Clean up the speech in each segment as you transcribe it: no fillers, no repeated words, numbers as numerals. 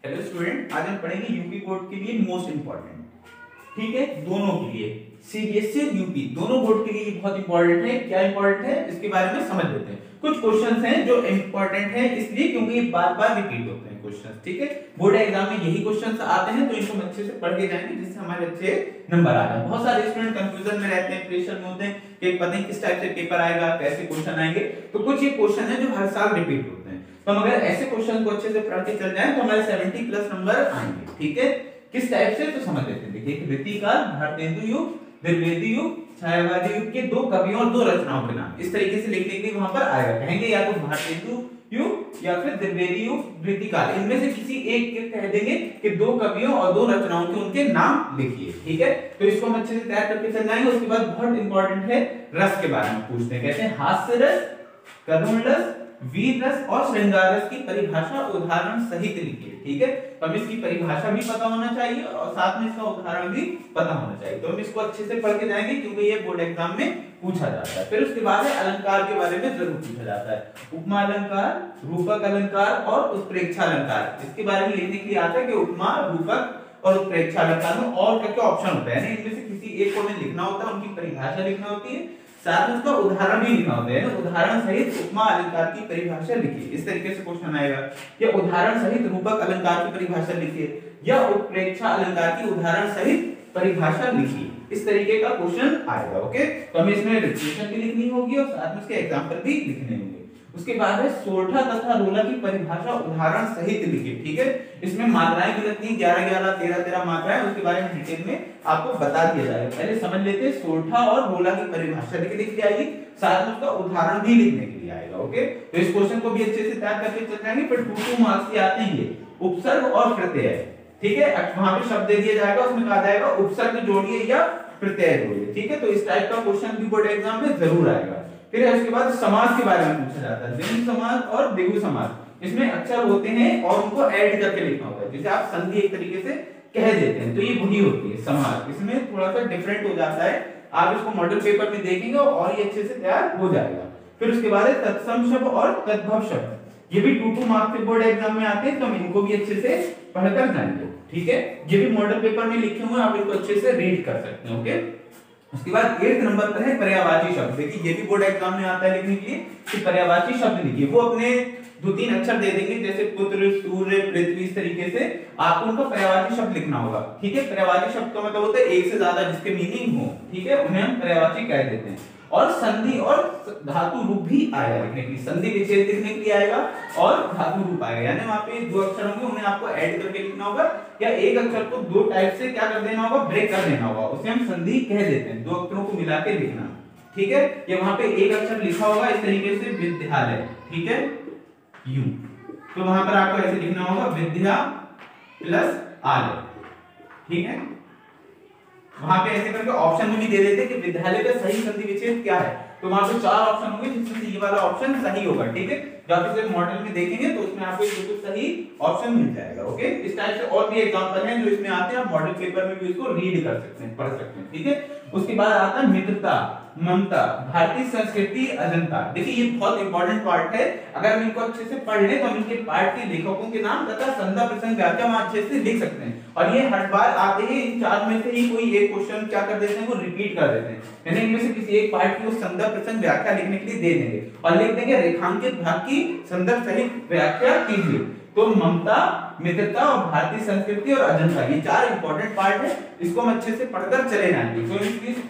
Hello student, आज हम पढ़ेंगे यूपी बोर्ड के लिए मोस्ट इंपॉर्टेंट। ठीक है, दोनों के लिए सीबीएसई और यूपी दोनों बोर्ड के लिए बहुत इंपॉर्टेंट है। क्या इंपॉर्टेंट है इसके बारे में समझ लेते हैं। कुछ क्वेश्चंस हैं जो इंपॉर्टेंट है इसलिए क्योंकि ये बार-बार रिपीट होते हैं क्वेश्चंस। ठीक है, बोर्ड एग्जाम में यही क्वेश्चंस आते हैं तो इनको अच्छे से पढ़ के जाएंगे जिससे हमारे अच्छे नंबर आ जाए। बहुत सारे स्टूडेंट कंफ्यूजन में रहते हैं, प्रेशर में होते हैं कि पता नहीं किस टाइप से पेपर आएगा, कैसे क्वेश्चन आएंगे। तो कुछ ये क्वेश्चन है जो हर साल रिपीट होते हैं, तो हम अगर ऐसे क्वेश्चन को अच्छे से पढ़ के चल जाएं तो हमारे 70 प्लस नंबर आएंगे। ठीक है, किस टाइप से तो समझ लेते हैं। देखिए, ऋतिकाल, भारतेंदु युग, द्विवेदी युग, छायावादी युग के दो कवियों और दो रचनाओं के नाम इस तरीके से लिखने के लिए वहां पर आएगा। कहेंगे या तो भारतेंदु युग या फिर द्विवेदी युग, ऋतिकाल, इनमें से किसी एक के कह देंगे कि दो कवियों और दो रचनाओं के उनके नाम लिखिए। ठीक है, तो इसको हम अच्छे से तैयार करके चल जाएंगे। उसके बाद बहुत इंपॉर्टेंट है रस के बारे में पूछते हैं। कहते हैं हास्य रस, करुण रस, वीर रस और श्रृंगार रस की परिभाषा उदाहरण सहित लिखिए। ठीक है, तो हमें इसकी परिभाषा भी पता होना चाहिए और साथ में इसका उदाहरण भी पता होना चाहिए। तो हम इसको अच्छे से पढ़ के जाएंगे क्योंकि ये बोर्ड एग्जाम में पूछा जाता है। फिर उसके बाद है अलंकार के बारे में जरूर पूछा जाता है। उपमा अलंकार, रूपक अलंकार और उत्प्रेक्षा अलंकार, इसके बारे में लिखने के लिए आता है कि उपमा, रूपक और उत्प्रेक्षा अलंकार में और क्या ऑप्शन होता है, इनमें से किसी एक को हमें लिखना होता है, उनकी परिभाषा लिखना होती है, साथ में उसका उदाहरण भी लिखना होता है ना। उदाहरण सहित उपमा अलंकार की परिभाषा लिखिए, इस तरीके से क्वेश्चन आएगा। या उदाहरण सहित रूपक अलंकार की परिभाषा लिखिए या उत्प्रेक्षा अलंकार की उदाहरण सहित परिभाषा लिखिए, इस तरीके का क्वेश्चन आएगा। ओके, तो हमें इसमें रिलेशन भी लिखनी होगी और साथ में उसके एग्जांपल भी लिखने होंगे। उसके बाद है सोरठा तथा रोला की परिभाषा उदाहरण सहित लिखिए। ठीक है, इसमें मात्राएं गलत नहीं, 11 11 13 13 मात्राएं, उसके बारे में डिटेल में आपको बता दिया जाएगा। पहले समझ लेते हैं, सोरठा और रोला की परिभाषा लिख के आइए, साथ में उसका उदाहरण भी लिखने के लिए आएगा। ओके, तो इस क्वेश्चन को भी अच्छे से तैयार करके चल जाएंगे। फिर 2 मार्क्स के आते हैं ये उपसर्ग और प्रत्यय। ठीक है, वहां पे शब्द दे दिया जाएगा, उसमें कहा जाएगा उपसर्ग जोड़िए या प्रत्यय जोड़िए। ठीक है, तो इस टाइप का क्वेश्चन भी बोर्ड एग्जाम में जरूर आएगा। फिर उसके बाद समास के बारे में पूछा जाता है, द्वंद्व समास और द्विगु समास। इसमें अक्षर होते हैं और उनको ऐड करके लिखना होता है, जैसे आप संधि एक तरीके से कह देते हैं तो ये वही होती है समास। इसमें थोड़ा सा डिफरेंट हो जाता है, आप इसको मॉडल पेपर में देखेंगे और ये अच्छे से तैयार हो जाएगा। फिर उसके बाद है तत्सम शब्द और तद्भव शब्द, ये भी 2 मार्क्स के बोर्ड एग्जाम में आते हैं, तो हम इनको भी अच्छे से पढ़कर जाएंगे। ठीक है, ये भी मॉडल पेपर में लिखे हुए हैं, आप इनको अच्छे से रीड कर सकते हैं। ओके, उसके बाद 8 नंबर पर है पर्यायवाची शब्द। देखिए, ये भी बोर्ड एग्जाम में आता है लिखने के लिए कि पर्यायवाची शब्द लिखिए। वो अपने 2-3 अक्षर दे देंगे, जैसे पुत्र, सूर्य, पृथ्वी, इस तरीके से आपको उनका पर्यायवाची शब्द लिखना होगा। ठीक है, पर्यायवाची शब्द का मतलब होता है एक से ज्यादा जिसके मीनिंग हो। ठीक है, उन्हें हम पर्यायवाची कह देते हैं। और संधि और धातु रूप भी आएगा लिखने के लिए, संधि विच्छेद लिखने के लिए आएगा और धातु रूप आएगा, यानी वहां पे 2 अक्षर होंगे, उन्हें आपको ऐड करके लिखना होगा या एक अक्षर को 2 टाइप से क्या कर देना होगा, ब्रेक कर देना होगा, उसे हम संधि कह देते हैं। 2 अक्षरों को मिला के लिखना। ठीक है, ये वहां पे एक अक्षर लिखा होगा इस तरीके से विद्यालय। ठीक है, यू, तो वहां पर आपको ऐसे लिखना होगा विद्या प्लस आलय। ठीक है, वहां पे ऐसे करके ऑप्शन में भी दे देते कि विद्यालय का सही संधि विच्छेद क्या है, तो वहां पे 4 ऑप्शन होंगे जिसमें से ये वाला ऑप्शन सही होगा। ठीक है, जब आप इसे मॉडल में देखेंगे तो उसमें आपको बिल्कुल सही ऑप्शन मिल जाएगा। ओके, इस टाइप से और भी एग्जांपल हैं जो इसमें आते हैं, आप मॉडल पेपर में भी इसको रीड कर सकते हैं, पढ़ सकते हैं। ठीक है, उसके बाद आता है मित्रता, ममता, भारतीय संस्कृति, अजंता। देखिए, ये बहुत इंपॉर्टेंट पार्ट है, अगर हम इनको अच्छे से पढ़ लें तो हम इनके पार्ट के लेखकों के नाम तथा संदर्भ प्रसंग व्याख्या हम अच्छे से लिख सकते हैं। और ये हर बार आते ही इन 4 में से ही कोई एक क्वेश्चन क्या कर देते हैं, वो रिपीट कर देते हैं, यानी इनमें से किसी एक पार्ट की वो संदर्भ प्रसंग व्याख्या लिखने के लिए दे देंगे और लिख देंगे रेखांकित भाग की संदर्भ सहित व्याख्या कीजिए। तो ममता, मित्रता और भारतीय संस्कृति और अजंता, ये 4 इंपॉर्टेंट पार्ट है, इसको हम अच्छे से पढ़कर चले जाएंगे। तो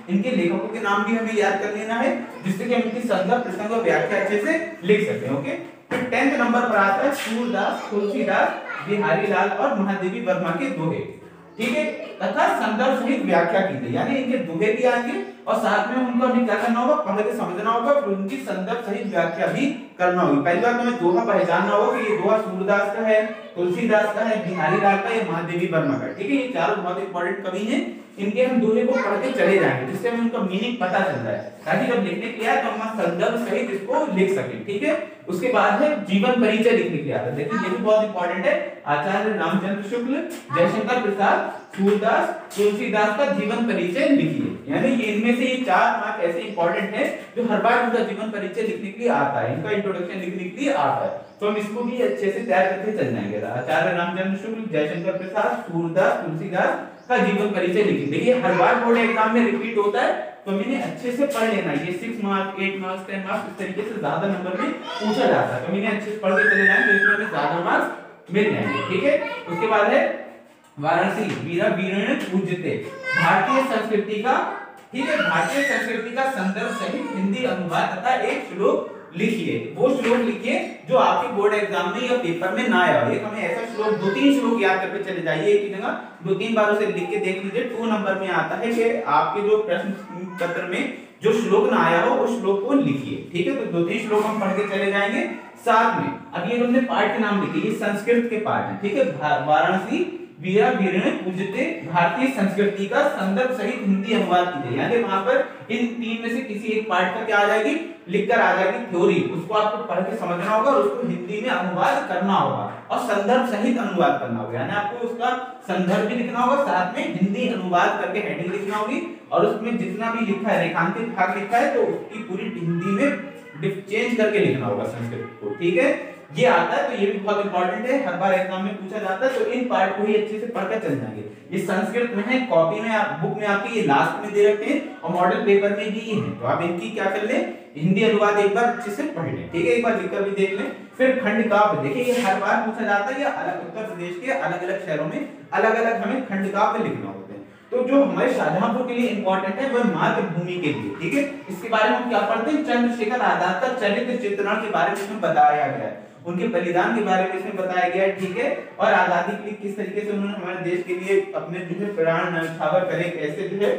इनके लेखकों के नाम भी हमें याद कर लेना है जिससे कि हम इनकी संदर्भ प्रसंग और व्याख्या अच्छे से लिख सकते हैं। ओके, फिर 10th नंबर पर आता है सूरदास, तुलसीदास, बिहारी लाल और महादेवी वर्मा के दोहे। ठीक है, तथा संदर्भ सहित व्याख्या कीजिए, यानी इनके दोहे भी आएंगे और साथ में उनको हमें क्या करना होगा, पढ़ के समझना होगा, फिर उनकी संदर्भ सहित व्याख्या भी करना होगी। पहली बार तो हमें दोहा पहचानना होगा कि ये दोहा सूरदास का है, तुलसीदास का है, बिहारी लाल का है, महादेवी वर्मा का। ठीक है, ये 4 बहुत इंपॉर्टेंट कवि हैं, इनके हम दोहे को पढ़ के चले जाएंगे जिससे हमें उनका मीनिंग पता चल जाए, ताकि जब लिखने के लिए आए तो हम संदर्भ सहित इसको लिख सकें। ठीक है, उसके बाद है जीवन परिचय लिखने के लिए आता है। देखिए, ये भी बहुत इंपॉर्टेंट है, आचार्य रामचंद्र शुक्ल, जयशंकर प्रसाद, सूरदास, तुलसीदास का जीवन परिचय लिखिए। यानी ये इनमें से ये 4 मार्क ऐसे इंपॉर्टेंट है जो हर बार उनका जीवन परिचय लिखने के लिए आता है, इनका इंट्रोडक्शन लिखने के लिए आता है। तो हम इसको भी अच्छे से तैयार करके चल जाएंगे। आचार्य रामचंद्र शुक्ल, जयशंकर प्रसाद, सूरदास, तुलसीदास का जीवन परिचय लिखिए। देखिए हर बार बोर्ड एग्जाम में रिपीट होता है, तो मैंने अच्छे से पढ़ लेना। ये 6 मार्क्स, 8 मार्क्स, 10 मार्क्स इस तरीके से ज्यादा नंबर में पूछा जाता है, तो मैंने अच्छे से पढ़ के चले जाएंगे, तो इसमें हमें ज्यादा मार्क्स मिल जाएंगे। ठीक है, उसके बाद है वाराणसी वीरा वीरण पूज्यते, भारतीय संस्कृति का, ठीक है, भारतीय संस्कृति का संदर्भ सहित हिंदी अनुवाद तथा एक श्लोक लिखिए। वो श्लोक लिखिए जो आपके बोर्ड एग्जाम में या पेपर में ना आया हो। एक हमें ऐसा श्लोक 2-3 श्लोक याद करके चले जाइए, एक ही जगह 2-3 बार उसे लिख के देख लीजिए। 2 नंबर में आता है कि आपके जो प्रश्न पत्र में जो श्लोक ना आया हो उस श्लोक को लिखिए। ठीक है, तो 2-3 श्लोक हम पढ़ के चले जाएंगे साथ में। अब ये हमने पाठ के नाम लिखे, ये संस्कृत के पाठ है। ठीक है, वाराणसी वीरा वीरण पूज्यते, भारतीय संस्कृति का संदर्भ सहित हिंदी अनुवाद कीजिए। यानी वहां पर इन 3 में से किसी एक पार्ट का क्या आ जाएगी, लिखकर आ जाएगी थ्योरी, उसको आपको पढ़ के समझना होगा और उसको हिंदी में अनुवाद करना होगा और संदर्भ सहित अनुवाद करना होगा। यानी आपको उसका संदर्भ भी लिखना होगा, साथ में हिंदी अनुवाद करके हेडिंग लिखना होगी और उसमें जितना भी लिखा है, रेखांकित भाग लिखा है, तो उसकी पूरी हिंदी में चेंज करके लिखना होगा संस्कृत को। ठीक है, ये आता है, तो ये भी बहुत इंपॉर्टेंट है, हर बार एग्जाम में पूछा जाता है, तो इन पार्ट को ही अच्छे से पढ़कर चल जाएंगे। ये संस्कृत में है, कॉपी में आप बुक में आपकी ये लास्ट में दे रखे हैं और मॉडल पेपर में भी ये है, तो आप इनकी क्या कर लें, हिंदी अनुवाद एक बार अच्छे से पढ़ लें। ठीक है, एक बार लिखकर भी देख लें। फिर खंड काव्य, देखिए ये हर बार पूछा जाता है, ये अलग उत्तर प्रदेश के अलग अलग शहरों में अलग अलग हमें खंड काव्य लिखना होता है। तो जो हमारे शाहजहांपुर के लिए इंपॉर्टेंट है वह मातृभूमि के लिए। ठीक है, इसके बारे में हम क्या पढ़ते हैं, चंद्रशेखर आजाद का चरित्र चित्रण के बारे में इसमें बताया गया है, उनके बलिदान के बारे में इसमें बताया गया है। ठीक है, और आजादी के लिए किस तरीके से उन्होंने हमारे देश के लिए अपने जो है प्राण न्यौछावर करे, कैसे जो है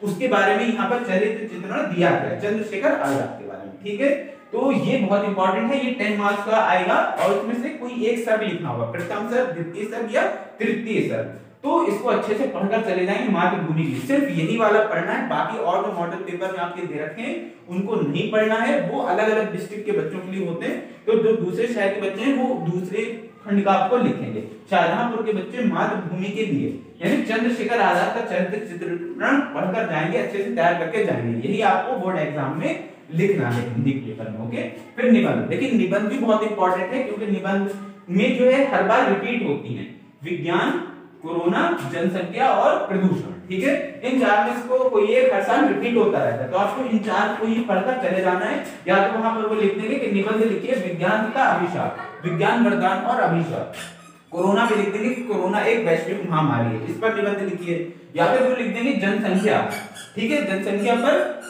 उसके बारे में यहाँ पर चरित्र चित्रण दिया गया है चंद्रशेखर आजाद के बारे में। ठीक है, तो ये बहुत इंपॉर्टेंट है, ये 10 मार्क्स का आएगा और इसमें से कोई एक सर्ग लिखना होगा, प्रथम सर्ग, द्वितीय सर्ग या तृतीय सर्ग। तो इसको अच्छे से पढ़कर चले जाएंगे मातृभूमि की, सिर्फ यही वाला पढ़ना है, बाकी और जो मॉडल पेपर में आपके दे रखे हैं उनको नहीं पढ़ना है, वो अलग अलग डिस्ट्रिक्ट के बच्चों के लिए होते हैं। तो जो दूसरे शहर के बच्चे हैं वो दूसरे खंड का आपको लिखेंगे, शाहजहांपुर के बच्चे मातृभूमि के लिए यानी चंद्रशेखर आजाद का चरित्र चित्रण पढ़कर जाएंगे, अच्छे से तैयार करके जाएंगे, यही आपको बोर्ड एग्जाम में लिखना है हिंदी पेपर में। ओके, फिर निबंध, देखिए निबंध भी बहुत इंपॉर्टेंट है क्योंकि निबंध में जो है हर बार रिपीट होती है, विज्ञान, कोरोना, जनसंख्या और प्रदूषण। ठीक है, इन 4 में से कोई एक हर साल रिपीट होता रहता है, तो आपको इन 4 को ही पढ़कर चले जाना है। या तो वहां पर वो लिख देंगे कि निबंध लिखिए विज्ञान का अभिशाप, विज्ञान वरदान और अभिशाप। कोरोना पे लिख देंगे कि कोरोना एक वैश्विक महामारी है, इस पर निबंध लिखिए। या फिर वो लिख देंगे जनसंख्या, ठीक है, जनसंख्या पर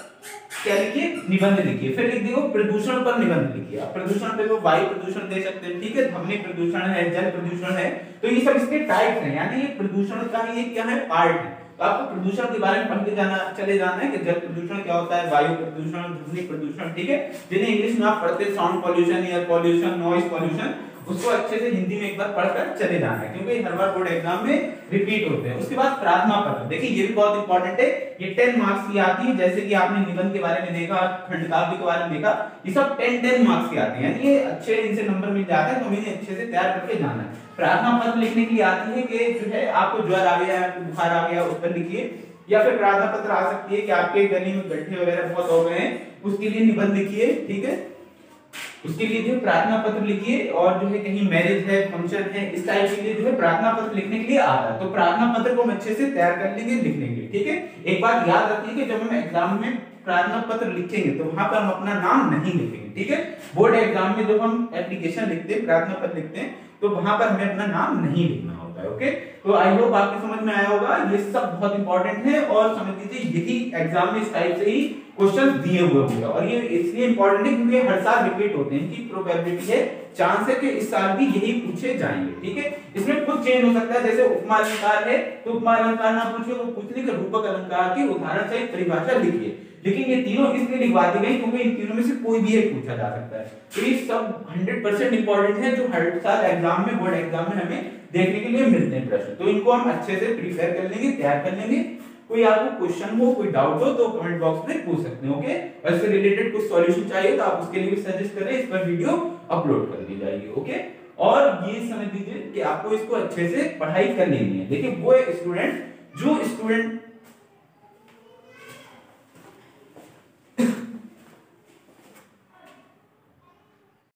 क्या लिखिए, निबंध लिखिए। फिर लिख देंगे प्रदूषण पर निबंध लिखिए। आप प्रदूषण पे वो वायु प्रदूषण दे सकते हैं, ठीक है, ध्वनि प्रदूषण है, जल प्रदूषण है, तो ये सब इसके टाइप्स हैं, यानी ये प्रदूषण का ही एक क्या है, पार्ट है। तो आपको प्रदूषण के बारे में पढ़ के चले जाना है कि जल प्रदूषण क्या होता है, वायु प्रदूषण, ध्वनि प्रदूषण। ठीक है, जिन्हें इंग्लिश में आप पढ़ते हैं sound pollution, air pollution, noise pollution, उसको अच्छे से हिंदी में एक बार पढ़कर चले जाना है क्योंकि हर बार बोर्ड एग्जाम में रिपीट होते हैं। उसके बाद प्रार्थना पत्र, देखिए ये भी बहुत इंपॉर्टेंट है, ये 10 मार्क्स की आती है। जैसे कि आपने निबंध के बारे में देखा, खंड काव्य के बारे में देखा, ये सब 10 मार्क्स के आते हैं, यानी ये अच्छे इनसे नंबर मिल जाते हैं, तो हमें अच्छे से तैयार करके जाना है। प्रार्थना पत्र लिखने के लिए आती है कि जो है आपको ज्वर आ गया, बुखार आ गया, उस पर लिखिए। या फिर प्रार्थना पत्र आ सकती है कि आपके गले में गड्ढे वगैरह बहुत हो गए हैं, उसके लिए निबंध लिखिए। ठीक है, उसके लिए जो प्रार्थना पत्र लिखिए। और जो है कहीं मैरिज है, फंक्शन है, इस टाइप के लिए जो है प्रार्थना पत्र लिखने के लिए आता है, तो प्रार्थना पत्र को हम अच्छे से तैयार कर लेंगे, लिख लेंगे। ठीक है, एक बात याद रखिए कि जब हम एग्जाम में प्रार्थना पत्र लिखेंगे तो वहां पर हम अपना नाम नहीं लिखेंगे। ठीक है, बोर्ड एग्जाम में जब हम एप्लीकेशन लिखते हैं, प्रार्थना पत्र लिखते हैं, तो वहां पर हमें अपना नाम नहीं लिखना होता है। ओके, तो आई होप आपको समझ में आया होगा, ये सब बहुत इंपॉर्टेंट है और समझ लीजिए यही एग्जाम में इस टाइप से ही क्वेश्चन दिए हुए होंगे। और ये इसलिए इंपॉर्टेंट है क्योंकि हर साल रिपीट होते हैं, इनकी प्रोबेबिलिटी है, चांस है कि इस साल भी यही पूछे जाएंगे। ठीक है, इसमें कुछ चेंज हो सकता है, जैसे उपमा अलंकार है तो उपमा अलंकार ना पूछिए, वो पूछ ली कि रूपक अलंकार की उदाहरण सहित परिभाषा लिखिए। लेकिन ये तीनों इसलिए लिखवा दी गई क्योंकि इन तीनों में से कोई भी एक पूछा जा सकता है। तो ये सब 100% इंपॉर्टेंट है जो हर साल एग्जाम में, बोर्ड एग्जाम में हमें देखने के लिए मिलते हैं प्रश्न, तो इनको हम अच्छे से प्रिपेयर कर लेंगे, तैयार कर लेंगे। कोई आपको क्वेश्चन हो, कोई डाउट हो तो कमेंट बॉक्स में पूछ सकते हैं। ओके, और इससे रिलेटेड कुछ सॉल्यूशन चाहिए तो आप उसके लिए भी सजेस्ट करें, इस पर वीडियो अपलोड कर दी जाएगी। ओके, और ये समझ लीजिए कि आपको इसको अच्छे से पढ़ाई कर लेनी है। देखिए वो स्टूडेंट